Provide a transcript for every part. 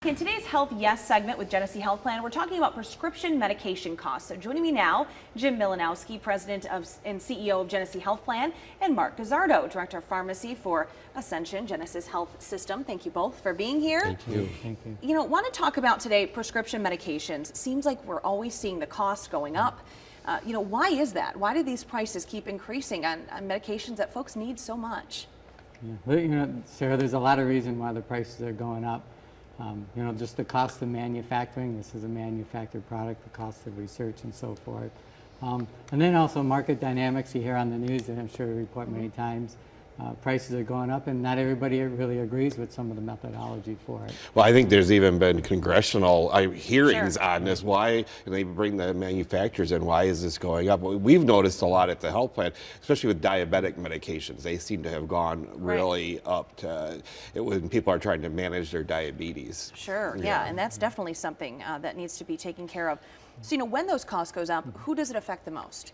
In today's Health Yes segment with Genesee Health Plan, we're talking about prescription medication costs. So joining me now, Jim Milanowski, President and CEO of Genesee Health Plan, and Mark Gazzardo, Director of Pharmacy for Ascension, Genesis Health System. Thank you both for being here. Thank you. Thank you. You know, want to talk about today prescription medications. Seems like we're always seeing the cost going up. Why is that? Why do these prices keep increasing on medications that folks need so much? Yeah. Well, Sarah, there's a lot of reason why the prices are going up. Just the cost of manufacturing. This is a manufactured product, the cost of research and so forth. And then also market dynamics. You hear on the news, and I'm sure we report many times, prices are going up, and not everybody really agrees with some of the methodology for it. Well, I think there's even been congressional hearings Sure. on this. Why, and they bring the manufacturers in, why is this going up? We've noticed a lot at the health plan, especially with diabetic medications. They seem to have gone really up to when people are trying to manage their diabetes. Sure, yeah, and that's definitely something that needs to be taken care of. So, when those costs goes up, who does it affect the most?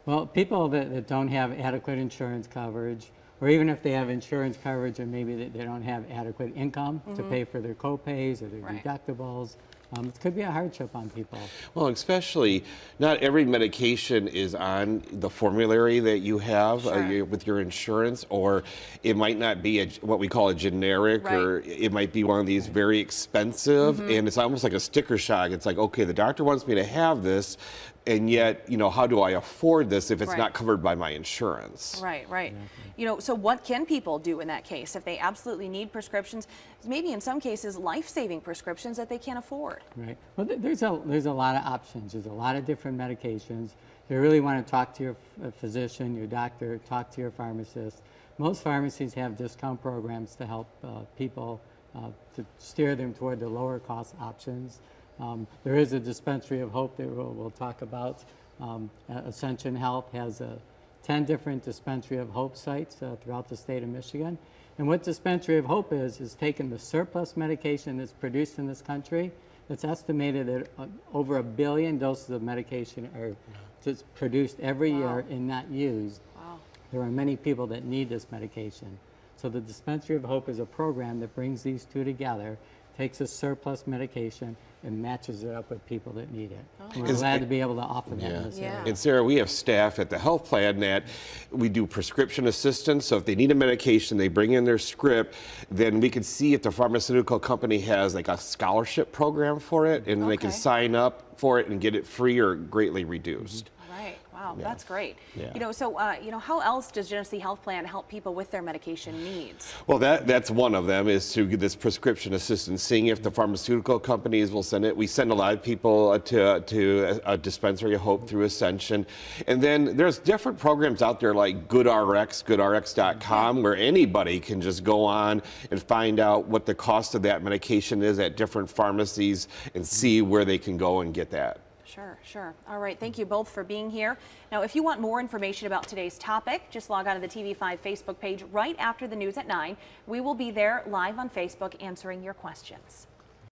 Well, people that don't have adequate insurance coverage, or even if they have insurance coverage and maybe they don't have adequate income to pay for their co-pays or their deductibles, it could be a hardship on people. Well, especially not every medication is on the formulary that you have with your insurance, or it might not be what we call a generic, or it might be one of these very expensive, and it's almost like a sticker shock. It's like, okay, the doctor wants me to have this, and yet, how do I afford this if it's not covered by my insurance? Right. So what can people do in that case if they absolutely need prescriptions, maybe in some cases life-saving prescriptions that they can't afford? Right. Well, there's a lot of options. There's a lot of different medications. You really want to talk to your physician, your doctor, talk to your pharmacist. Most pharmacies have discount programs to help people to steer them toward the lower cost options. There is a Dispensary of Hope that we'll talk about. Ascension Health has 10 different Dispensary of Hope sites throughout the state of Michigan. And what Dispensary of Hope is taking the surplus medication that's produced in this country. It's estimated that over 1 billion doses of medication are just produced every year and not used. Wow. There are many people that need this medication. So the Dispensary of Hope is a program that brings these two together, takes a surplus medication and matches it up with people that need it. And we're glad to be able to offer that in this area. And Sarah, we have staff at the health plan that we do prescription assistance. So if they need a medication, they bring in their script, then we can see if the pharmaceutical company has like a scholarship program for it, and they can sign up for it and get it free or greatly reduced. Wow, that's great. Yeah. How else does Genesee Health Plan help people with their medication needs? Well, that's one of them, is to get this prescription assistance, seeing if the pharmaceutical companies will send it. We send a lot of people to a Dispensary of Hope through Ascension. And then there's different programs out there like goodrx.com, where anybody can just go on and find out what the cost of that medication is at different pharmacies and see where they can go and get that. Sure. All right, thank you both for being here. Now, if you want more information about today's topic, just log on to the TV5 Facebook page right after the news at 9. We will be there live on Facebook answering your questions.